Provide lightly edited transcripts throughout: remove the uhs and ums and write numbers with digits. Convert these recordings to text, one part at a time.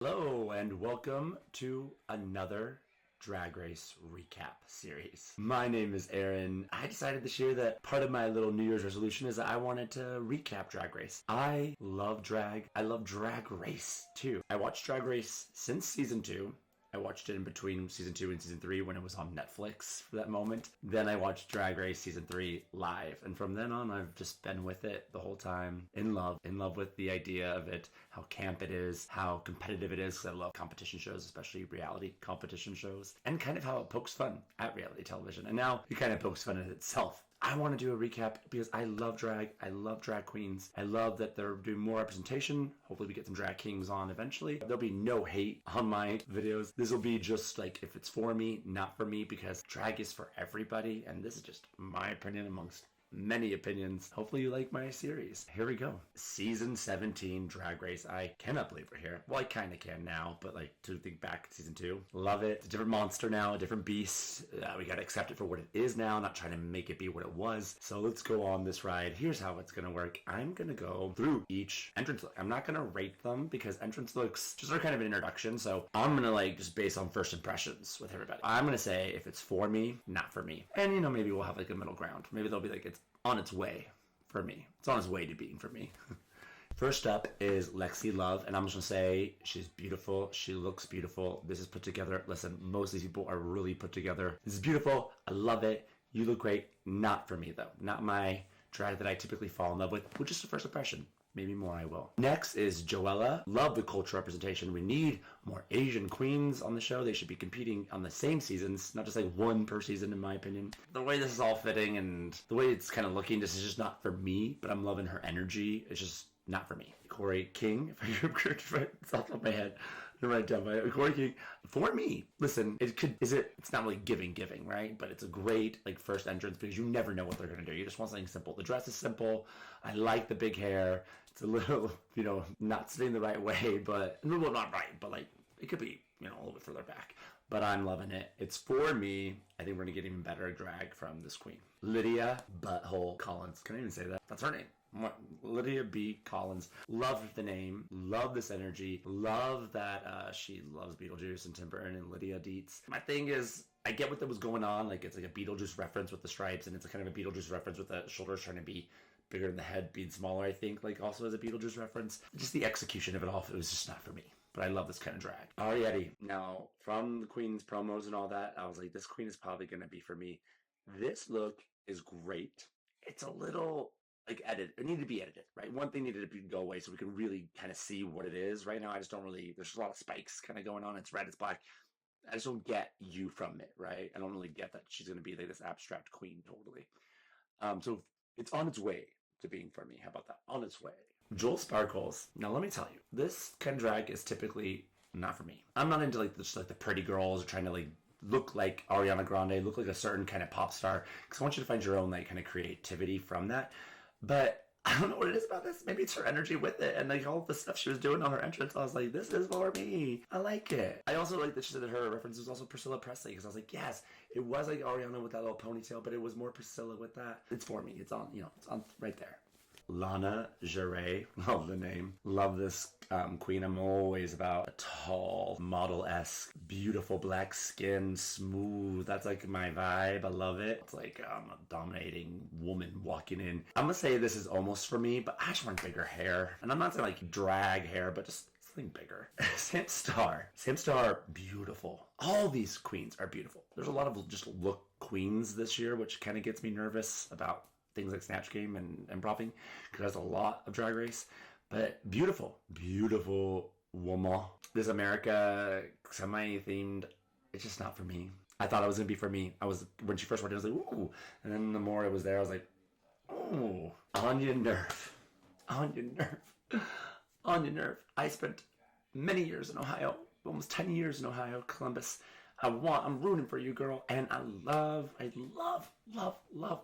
Hello and welcome to another Drag Race recap series. My name is Aaron. I decided this year that part of my little New Year's resolution is that I wanted to recap Drag Race. I love drag. I love Drag Race too. I watched Drag Race since season 2. I watched it in between season 2 and season 3 when it was on Netflix for that moment. Then I watched Drag Race season 3 live. And from then on, I've just been with it the whole time. In love with the idea of it, how camp it is, how competitive it is, because I love competition shows, especially reality competition shows, and kind of how it pokes fun at reality television. And now it kind of pokes fun at itself. I want to do a recap because I love drag. I love drag queens. I love that they're doing more representation. Hopefully we get some drag kings on eventually. There'll be no hate on my videos. This will be just like if it's for me, not for me, because drag is for everybody. And this is just my opinion amongst many opinions. Hopefully you like my series. Here we go. Season 17 Drag Race. I cannot believe we're here. Well, I kind of can now, but like to think back to season 2. Love it. It's a different monster now, a different beast. We got to accept it for what it is now, not trying to make it be what it was. So let's go on this ride. Here's how it's going to work. I'm going to go through each entrance look. I'm not going to rate them because entrance looks just are kind of an introduction. So I'm going to like just base on first impressions with everybody. I'm going to say if it's for me, not for me. And you know, maybe we'll have like a middle ground. Maybe they'll be like, it's on its way for me. It's on its way to being for me. First up is Lexi Love, and I'm just gonna say she's beautiful. She looks beautiful. This is put together. Listen, most of these people are really put together. This is beautiful. I love it. You look great. Not for me though. Not my drag that I typically fall in love with just a first impression. Maybe more I will. Next is Joella. Love the cultural representation. We need more Asian queens on the show. They should be competing on the same seasons, not just like one per season in my opinion. The way this is all fitting and the way it's kind of looking, this is just not for me, but I'm loving her energy. It's just not for me. Corey King, if I remember correctly, it's off the top of my head. Right down my Corey King. For me, listen, it's not really giving, right? But it's a great like first entrance because you never know what they're gonna do. You just want something simple. The dress is simple. I like the big hair. It's a little, not sitting the right way, but well, not right, but like it could be, a little bit further back. But I'm loving it. It's for me. I think we're gonna get even better drag from this queen. Lydia Butthole Collins. Can I even say that? That's her name. Lydia B. Collins. Love the name. Love this energy. Love that she loves Beetlejuice and Tim Burton and Lydia Dietz. My thing is, I get what that was going on. Like, it's like a Beetlejuice reference with the stripes, and it's a kind of a Beetlejuice reference with the shoulders trying to be bigger than the head being smaller, I think, like also as a Beetlejuice reference. Just the execution of it all, it was just not for me. But I love this kind of drag. Ariete. Now, from the Queen's promos and all that, I was like, this Queen is probably going to be for me. This look is great. It's a little like edited. It needed to be edited, right? One thing needed to go away so we can really kind of see what it is. Right now, I just don't really, there's a lot of spikes kind of going on. It's red, it's black. I just don't get you from it, right? I don't really get that she's going to be like this abstract queen totally. So it's on its way to being for me. How about that? On its way. Jewel Sparkles. Now, let me tell you, this kind of drag is typically not for me. I'm not into like just like the pretty girls trying to like look like Ariana Grande, look like a certain kind of pop star, because I want you to find your own like kind of creativity from that. But I don't know what it is about this. Maybe it's her energy with it. And like all the stuff she was doing on her entrance, I was like, this is for me. I like it. I also like that she said that her reference was also Priscilla Presley, because I was like, yes, it was like Ariana with that little ponytail, but it was more Priscilla with that. It's for me. It's on, it's on right there. Lana Jarre, love the name. Love this queen. I'm always about a tall, model-esque, beautiful black skin, smooth. That's like my vibe. I love it. It's like a dominating woman walking in. I'm gonna say this is almost for me, but I just want bigger hair. And I'm not saying like drag hair, but just something bigger. Sam Star, beautiful. All these queens are beautiful. There's a lot of just look queens this year, which kind of gets me nervous about things like Snatch Game and improving, because there's a lot of Drag Race, but beautiful woman. This America semi-themed, it's just not for me. I thought it was gonna be for me. When she first walked in, I was like, ooh, and then the more it was there, I was like, ooh, Anya Nerve. I spent many years in Ohio, almost 10 years in Ohio, Columbus. I'm rooting for you, girl. And I love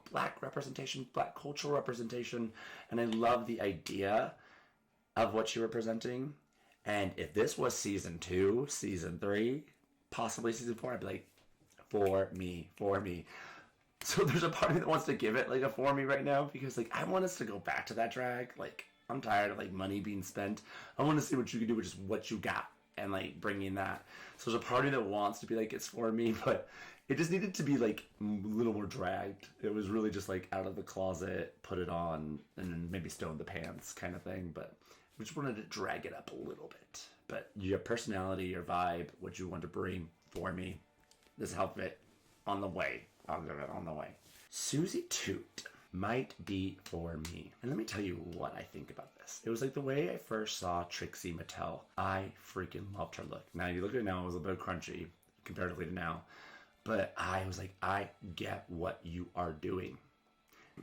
black representation, black cultural representation. And I love the idea of what you're representing. And if this was season 2, season 3, possibly season 4, I'd be like, for me. So there's a part of me that wants to give it like a for me right now, because like I want us to go back to that drag. Like I'm tired of like money being spent. I want to see what you can do with just what you got. and like bringing that. So there's a part of me that wants to be like, it's for me, but it just needed to be like a little more dragged. It was really just like out of the closet, put it on, and then maybe stow in the pants kind of thing. But we just wanted to drag it up a little bit. But your personality, your vibe, what you want to bring for me, this outfit on the way. I'll give it on the way. Susie Toot might be for me. And let me tell you what I think about this. It was like the way I first saw Trixie Mattel. I freaking loved her look. Now you look at it now, it was a bit crunchy comparatively to now. But I was like, I get what you are doing.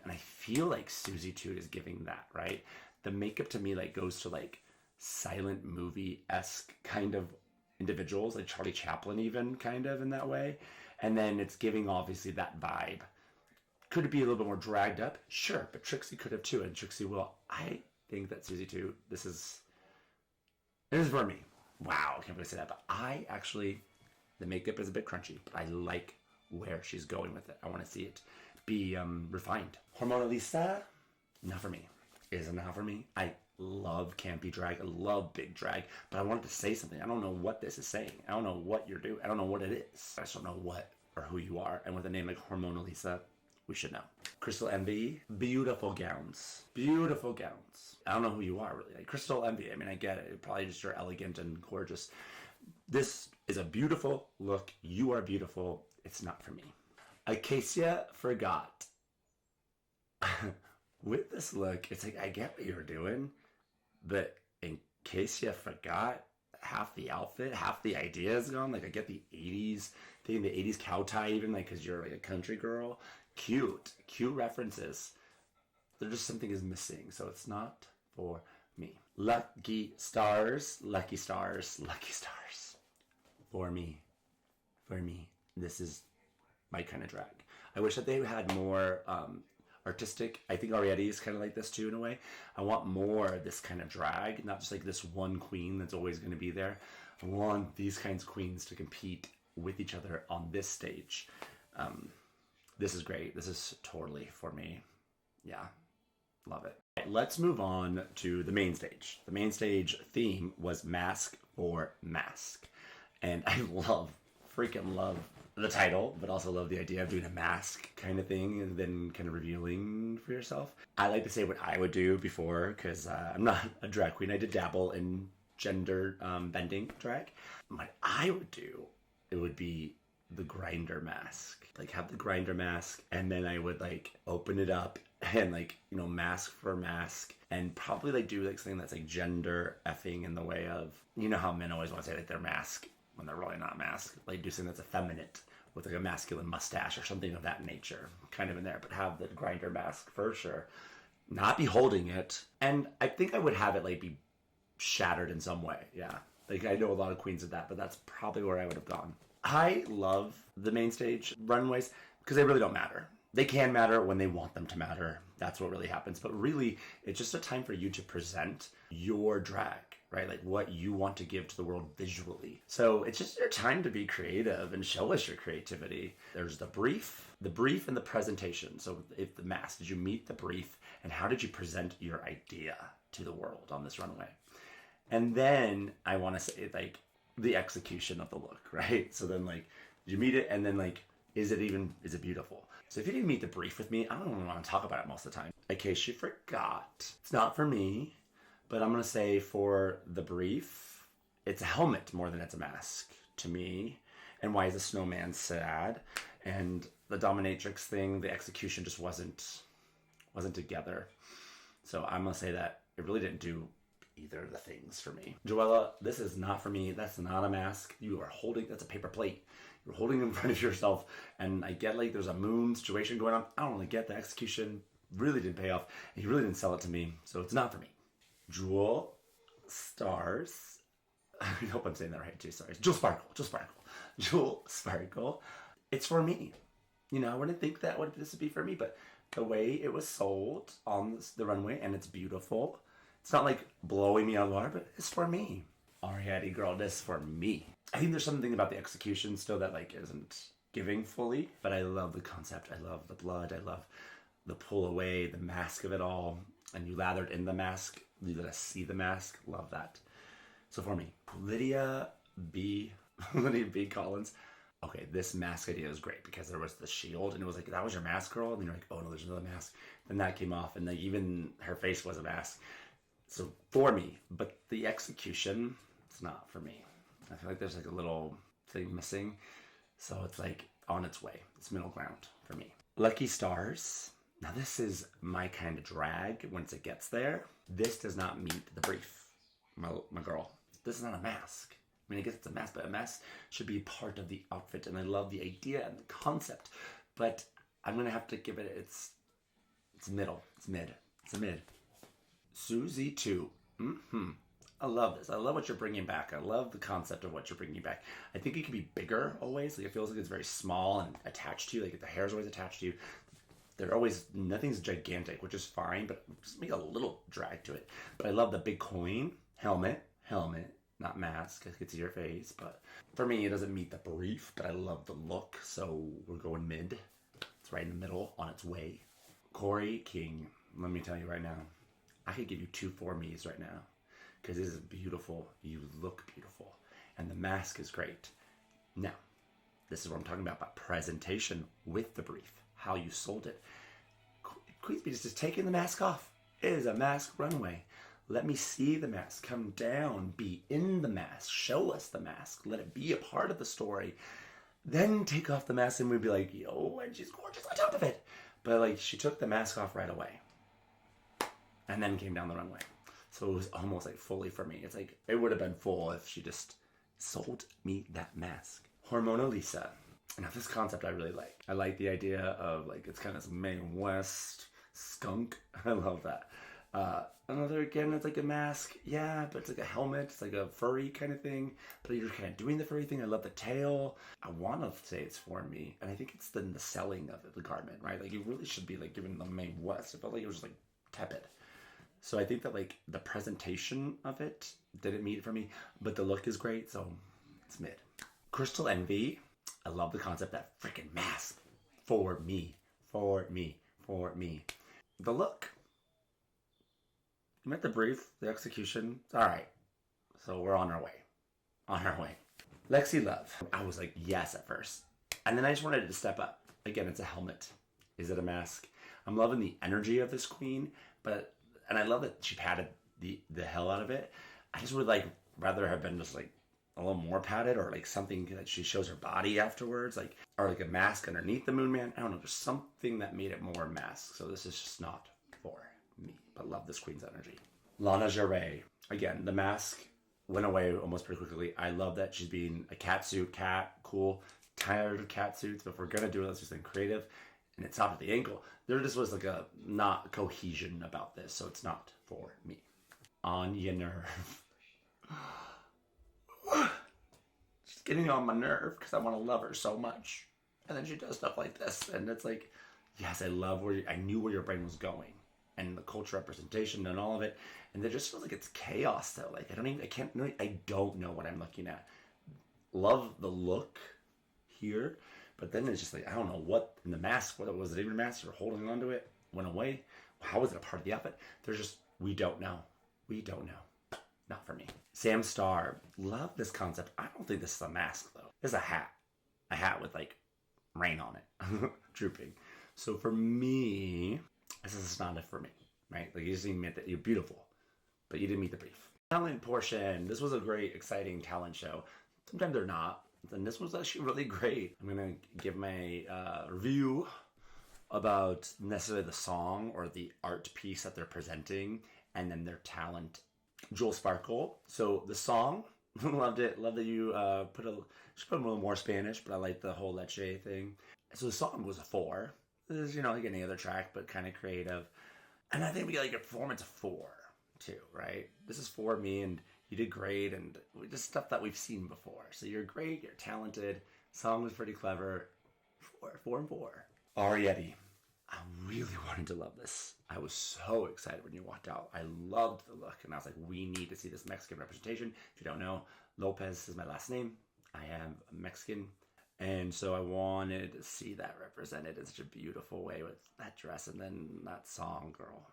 And I feel like Susie Toot is giving that, right? The makeup to me like goes to like silent movie-esque kind of individuals, like Charlie Chaplin even kind of in that way. And then it's giving obviously that vibe. Could it be a little bit more dragged up? Sure, but Trixie could have too, and Trixie will. I think that Susie Toot, this is for me. Wow, I can't believe I say that, but I actually, the makeup is a bit crunchy, but I like where she's going with it. I want to see it be refined. Hormona Lisa, not for me. Is it not for me? I love campy drag. I love big drag, but I wanted to say something. I don't know what this is saying. I don't know what you're doing. I don't know what it is. I just don't know what or who you are. And with a name like Hormona Lisa, we should know. Crystal Envy, beautiful gowns. Beautiful gowns. I don't know who you are really. Like Crystal Envy, I mean, I get it. Probably just you're elegant and gorgeous. This is a beautiful look. You are beautiful. It's not for me. Acacia Forgot. With this look, it's like, I get what you're doing, but in case you forgot, half the outfit, half the idea is gone. Like, I get the 80s thing, the 80s cow tie even, like, because you're like a country girl. Cute references. There's just something is missing, so it's not for me. Lucky stars. For me. This is my kind of drag. I wish that they had more artistic. I think Ariete is kind of like this too in a way. I want more of this kind of drag, not just like this one queen that's always going to be there. I want these kinds of queens to compete with each other on this stage. This is great. This is totally for me. Yeah, love it. Right, let's move on to the main stage. The main stage theme was Mask for Mask. And I freaking love the title, but also love the idea of doing a mask kind of thing and then kind of revealing for yourself. I like to say what I would do before, because I'm not a drag queen. I did dabble in gender bending drag. What I would do, it would be the grinder mask. Like have the grinder mask, and then I would like open it up and like, you know, mask for mask, and probably like do like something that's like gender effing in the way of, you know how men always want to say like their mask when they're really not masked, like do something that's effeminate with like a masculine mustache or something of that nature kind of in there, but have the grinder mask for sure, not be holding it. And I think I would have it like be shattered in some way. Yeah, like I know a lot of queens of that, but that's probably where I would have gone. I love the main stage runways because they really don't matter. They can matter when they want them to matter. That's what really happens. But really, it's just a time for you to present your drag, right? Like what you want to give to the world visually. So it's just your time to be creative and show us your creativity. There's the brief and the presentation. So if the mask, did you meet the brief and how did you present your idea to the world on this runway? And then I want to say like the execution of the look, right? So then like, did you meet it? And then like, is it beautiful? So if you didn't meet the brief with me, I don't even want to talk about it most of the time. In case you forgot, it's not for me, but I'm going to say for the brief, it's a helmet more than it's a mask to me. And why is the snowman sad? And the dominatrix thing, the execution just wasn't together. So I'm going to say that it really didn't do either of the things for me. Joella, this is not for me. That's not a mask. You are holding, that's a paper plate. You're holding it in front of yourself, and I get like there's a moon situation going on. I don't really get the execution. Really didn't pay off. And he really didn't sell it to me, so it's not for me. Jewel Stars. I hope I'm saying that right too. Sorry. Jewel Sparkle. It's for me. You know, I wouldn't think that this would be for me, but the way it was sold on the runway, and it's beautiful. It's not like blowing me out of the water, but it's for me. Ariete girl, this for me. I think there's something about the execution still that like isn't giving fully, but I love the concept. I love the blood. I love the pull away, the mask of it all. And you lathered in the mask. You let us see the mask. Love that. So for me, Lydia B. Lydia B. Collins. Okay, this mask idea was great because there was the shield, and it was like, that was your mask, girl? And then you're like, oh no, there's another mask. Then that came off, and like even her face was a mask. So for me, but the execution, it's not for me. I feel like there's like a little thing missing. So it's like on its way. It's middle ground for me. Lucky Stars. Now this is my kind of drag once it gets there. This does not meet the brief, my girl. This is not a mask. I mean, I guess it's a mask, but a mask should be part of the outfit. And I love the idea and the concept. But I'm going to have to give it, it's middle. It's mid. It's a mid. Susie 2. I love this. I love what you're bringing back. I love the concept of what you're bringing back. I think it could be bigger always. Like, it feels like it's very small and attached to you. Like, the hair's always attached to you. They're always, nothing's gigantic, which is fine, but just make a little drag to it. But I love the big coin. Helmet, not mask. I could see your face, but for me, it doesn't meet the brief, but I love the look, so we're going mid. It's right in the middle, on its way. Corey King, let me tell you right now, I could give you 2 for me's right now, because this is beautiful. You look beautiful, and the mask is great. Now, this is what I'm talking about presentation with the brief, how you sold it. Queen's Beat is just taking the mask off. It is a mask runway. Let me see the mask. Come down. Be in the mask. Show us the mask. Let it be a part of the story. Then take off the mask and we'd be like, yo, and she's gorgeous on top of it. But like, she took the mask off right away. And then came down the runway. So it was almost like fully for me. It's like, it would have been full if she just sold me that mask. Hormona Lisa. Now this concept I really like. I like the idea of like, it's kind of this Mae West skunk. I love that. Another, again, it's like a mask. Yeah, but it's like a helmet. It's like a furry kind of thing. But you're kind of doing the furry thing. I love the tail. I want to say it's for me. And I think it's the selling of it, the garment, right? Like, you really should be like giving the Mae West. It felt like it was just like tepid. So I think that like the presentation of it didn't meet it for me. But the look is great, so it's mid. Crystal Envy. I love the concept, that freaking mask. For me. For me. For me. The look. You met the brief, the execution. All right. So we're on our way. On our way. Lexi Love. I was like, yes at first. And then I just wanted it to step up. Again, it's a helmet. Is it a mask? I'm loving the energy of this queen, and I love that she padded the hell out of it. I just would like rather have been just like a little more padded, or like something that she shows her body afterwards, like, or like a mask underneath the Moon Man. I don't know. There's something that made it more mask. So this is just not for me, but love this queen's energy. Lana Jarre. Again, the mask went away almost pretty quickly. I love that she's being a catsuit, cool. Tired of catsuits, but if we're gonna do it, let's do something creative. And it's off at the ankle. There just was like a not cohesion about this, so it's not for me. On your nerve. She's getting on my nerve because I want to love her so much. And then she does stuff like this, and it's like, yes, I love I knew where your brain was going, and the culture representation and all of it, and it just feels like it's chaos though. Like, I don't know what I'm looking at. Love the look here, but then it's just like, I don't know what in the mask. What was it even a mask? You're holding onto it, went away. How was it a part of the outfit? We don't know. We don't know. Not for me. Sam Starr, love this concept. I don't think this is a mask though. It's a hat with like rain on it, drooping. So for me, this is not it for me, right? Like, you just admit that you're beautiful, but you didn't meet the brief. Talent portion. This was a great, exciting talent show. Sometimes they're not. And this was actually really great. I'm going to give my review about necessarily the song or the art piece that they're presenting, and then their talent. Jewel Sparkle. So the song, loved it. Love that you put a little more Spanish, but I like the whole leche thing. So the song was a 4. This is, like any other track, but kind of creative. And I think we got like a performance of 4 too, right? This is for me, and you did great, and just stuff that we've seen before. So you're great, you're talented. Song was pretty clever. 4 and 4. Arietti. I really wanted to love this. I was so excited when you walked out. I loved the look, and I was like, we need to see this Mexican representation. If you don't know, Lopez is my last name. I am Mexican, and so I wanted to see that represented in such a beautiful way with that dress and then that song, girl.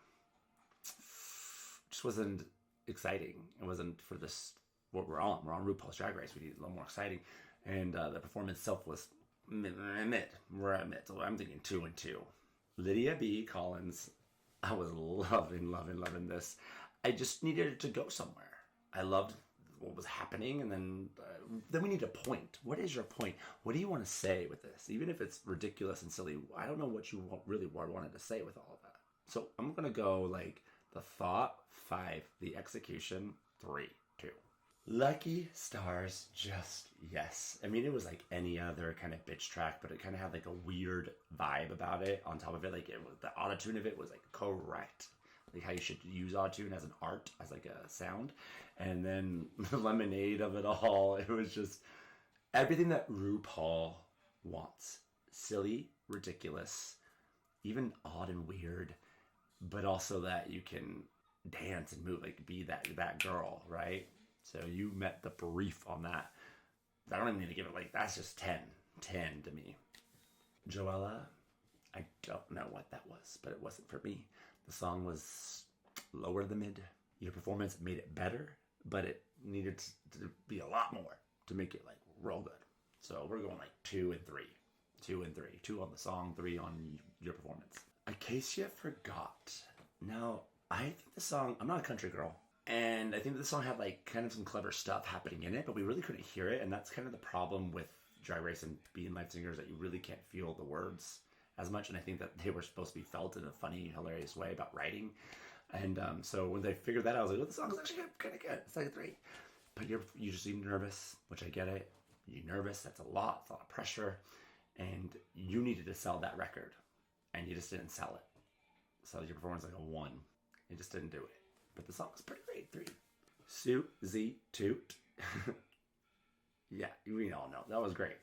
Just wasn't exciting. It wasn't for this what we're on. We're on RuPaul's Drag Race. We need a little more exciting. And the performance itself was mid. We're at mid. So I'm thinking 2 and 2. Lydia B. Collins, I was loving this. I just needed it to go somewhere. I loved what was happening, and then we need a point. What is your point? What do you want to say with this? Even if it's ridiculous and silly, I don't know what you really wanted to say with all of that. So I'm gonna go like the thought 5, the execution 3, 2. Lucky Stars, just yes. I mean, it was like any other kind of bitch track, but it kind of had like a weird vibe about it. On top of it, like the autotune of it was like correct. Like how you should use autotune as an art, as like a sound. And then the lemonade of it all, it was just everything that RuPaul wants. Silly, ridiculous, even odd and weird, but also that you can dance and move, like be that girl, right? So you met the brief on that. I don't even need to give it like, that's just 10 to me. Joella, I don't know what that was, but it wasn't for me. The song was lower than mid. Your performance made it better, but it needed to be a lot more to make it like real good. So we're going like 2 and 3. 2 and 3. 2 on the song, 3 on your performance. Acacia Forgot. Now, I think the song, I'm not a country girl, and I think the song had like kind of some clever stuff happening in it, but we really couldn't hear it, and that's kind of the problem with Drag Race and being live singers, that you really can't feel the words as much, and I think that they were supposed to be felt in a funny, hilarious way about writing. And so when they figured that out, I was like, oh, the song's actually kind of good. It's like a 3. But you just seem nervous, which I get it. You're nervous. That's a lot. It's a lot of pressure. And you needed to sell that record. And you just didn't sell it. So your performance was like a 1. You just didn't do it. But the song was pretty great. 3. Susie Toot. Yeah, we all know. That was great.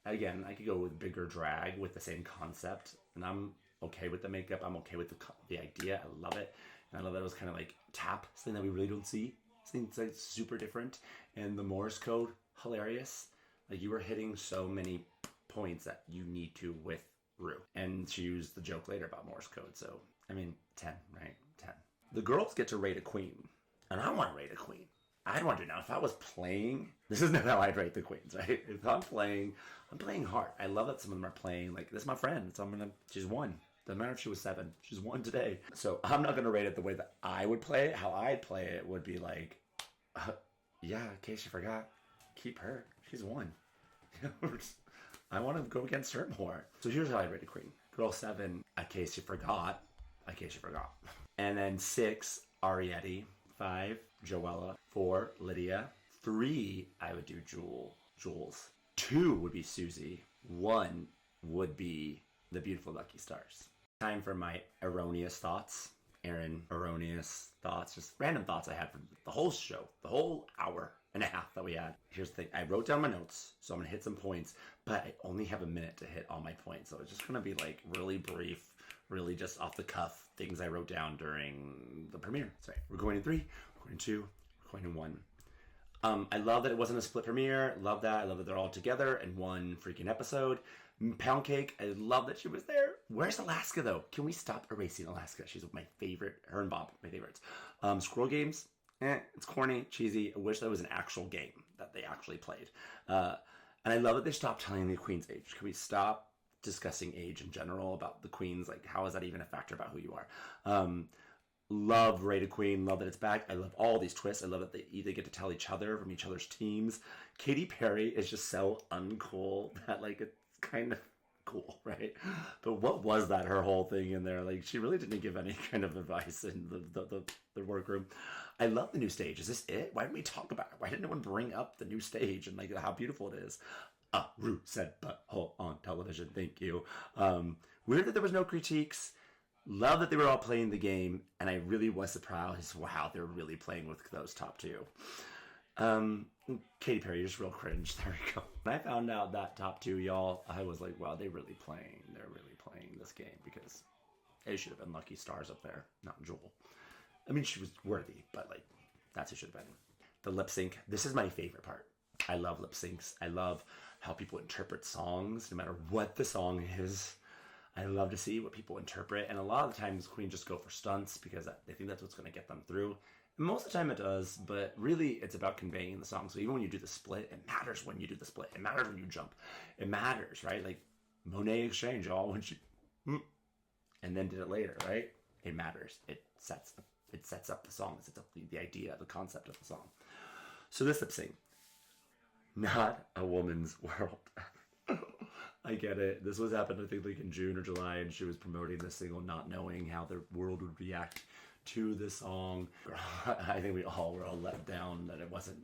Again, I could go with bigger drag with the same concept. And I'm okay with the makeup. I'm okay with the idea. I love it. And I love that it was kind of like tap, something that we really don't see. Something that's like super different. And the Morse code, hilarious. Like you were hitting so many points that you need to with Rue. And she used the joke later about Morse code. So, I mean, 10, right? 10. The girls get to rate a queen. And I want to rate a queen. I'd want to now, if I was playing, this is not how I'd rate the queens, right? If I'm playing hard. I love that some of them are playing, like, this is my friend, so she's 1. Doesn't matter if she was 7. She's 1 today. So I'm not going to rate it the way that I would play it. How I'd play it would be like, yeah, in case you forgot, keep her. She's 1. I want to go against her more. So here's how I'd rate a queen. Girl 7, in case you forgot. And then 6, Arietti. 5, Joella. 4, Lydia. 3, I would do Jules. 2 would be Susie. 1 would be the beautiful Lucky Stars. Time for my erroneous thoughts. Aaron, erroneous thoughts. Just random thoughts I had from the whole show. The whole hour and a half that we had. Here's the thing. I wrote down my notes, so I'm going to hit some points, but I only have a minute to hit all my points. So it's just going to be like really brief, really just off the cuff things I wrote down during the premiere. Sorry. We're going in 3, we're going in 2, we're going in 1. I love that it wasn't a split premiere. Love that. I love that they're all together in one freaking episode. Pound Cake, I love that she was there. Where's Alaska, though? Can we stop erasing Alaska? She's my favorite. Her and Bob, my favorites. Squirrel Games, it's corny, cheesy. I wish that was an actual game that they actually played. And I love that they stopped telling the queen's age. Can we stop discussing age in general about the queens? Like, how is that even a factor about who you are? Love Rated Queen. Love that it's back. I love all these twists. I love that they get to tell each other from each other's teams. Katy Perry is just so uncool that, like, it's kind of cool, right? But what was that, her whole thing in there? Like, she really didn't give any kind of advice in the workroom. I love the new stage. Is this it? Why didn't we talk about it? Why didn't no one bring up the new stage and, like, how beautiful it is? Rue said butthole on television. Thank you. Weird that there was no critiques. Love that they were all playing the game, and I really was surprised. Wow, they're really playing with those top 2. Katy Perry, just real cringe. There we go. When I found out that top 2, y'all, I was like, wow, they're really playing this game, because it should have been Lucky Stars up there, not Jewel. I mean, she was worthy, but, like, that's who should have been. The lip sync. This is my favorite part. I love lip syncs. I love how people interpret songs, no matter what the song is. I love to see what people interpret, and a lot of the times Queen just go for stunts because they think that's what's going to get them through. Most of the time it does, but really it's about conveying the song. So even when you do the split, it matters when you do the split. It matters when you jump. It matters, right? Like Monet Exchange, all when she and then did it later, right? It matters. It sets up the song. It sets up the idea, the concept of the song. So this lip sync, not a woman's world. I get it. This was happened, I think, like in June or July, and she was promoting this single, not knowing how the world would react to this song. I think we all were all let down that it wasn't.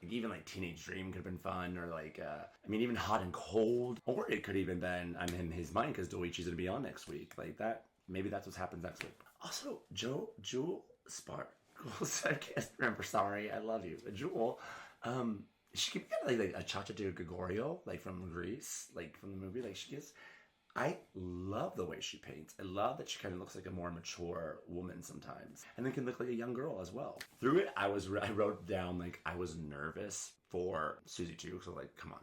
Like, even like Teenage Dream could have been fun, or like, I mean, even Hot and Cold, or it could even been I'm in his mind because Doichi's gonna be on next week. Like that, maybe that's what happens next week. Also, Jewel Sparkles. I can't remember. Sorry, I love you, Jewel. She could be like a Chacha de Gregorio, like from Greece, like from the movie. Like she gets. I love the way she paints. I love that she kind of looks like a more mature woman sometimes, and then can look like a young girl as well. Through it, I wrote down like I was nervous for Susie too. So like, come on,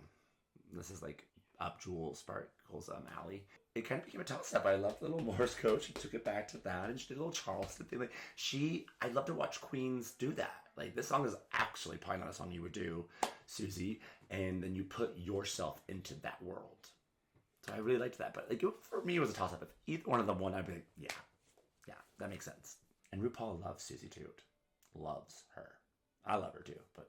this is like up Jewel Sparkle's alley. It kind of became a toss-up. I loved the little Morse code. She took it back to that, and she did a little Charleston thing. Like I love to watch queens do that. Like this song is actually probably not a song you would do, Susie, and then you put yourself into that world. So I really liked that. But like for me, it was a toss-up. If either one of them won, I'd be like, yeah, that makes sense. And RuPaul loves Susie Toot. Loves her. I love her too, but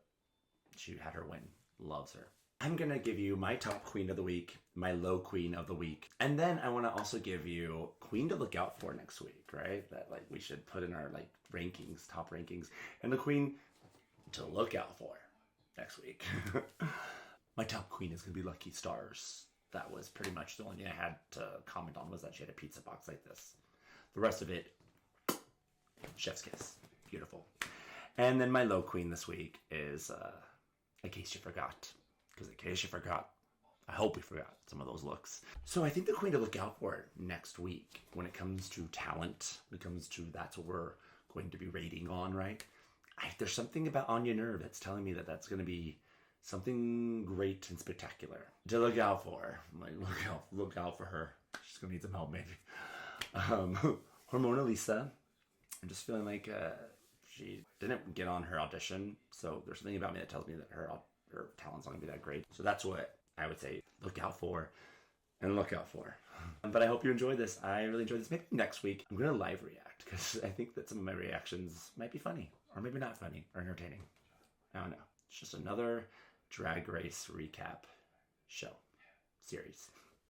she had her win. Loves her. I'm going to give you my top queen of the week, my low queen of the week. And then I want to also give you queen to look out for next week, right? That like we should put in our like rankings, top rankings. And the queen to look out for next week. My top queen is going to be Lucky Stars. That was pretty much the only thing I had to comment on was that she had a pizza box like this. The rest of it, chef's kiss. Beautiful. And then my low queen this week is, in case you forgot. Because in case you forgot, I hope we forgot some of those looks. So I think the queen to look out for next week when it comes to talent, when it comes to that's what we're going to be rating on, right? There's something about Anya Nerve that's telling me that that's going to be something great and spectacular to look out for. Like, look out for her. She's going to need some help, maybe. Hormona Lisa, I'm just feeling like she didn't get on her audition, so there's something about me that tells me that her talent's not going to be that great. So that's what I would say look out for and look out for. But I hope you enjoyed this. I really enjoyed this. Maybe next week I'm going to live react because I think that some of my reactions might be funny or maybe not funny or entertaining. I don't know. It's just another Drag Race recap show series.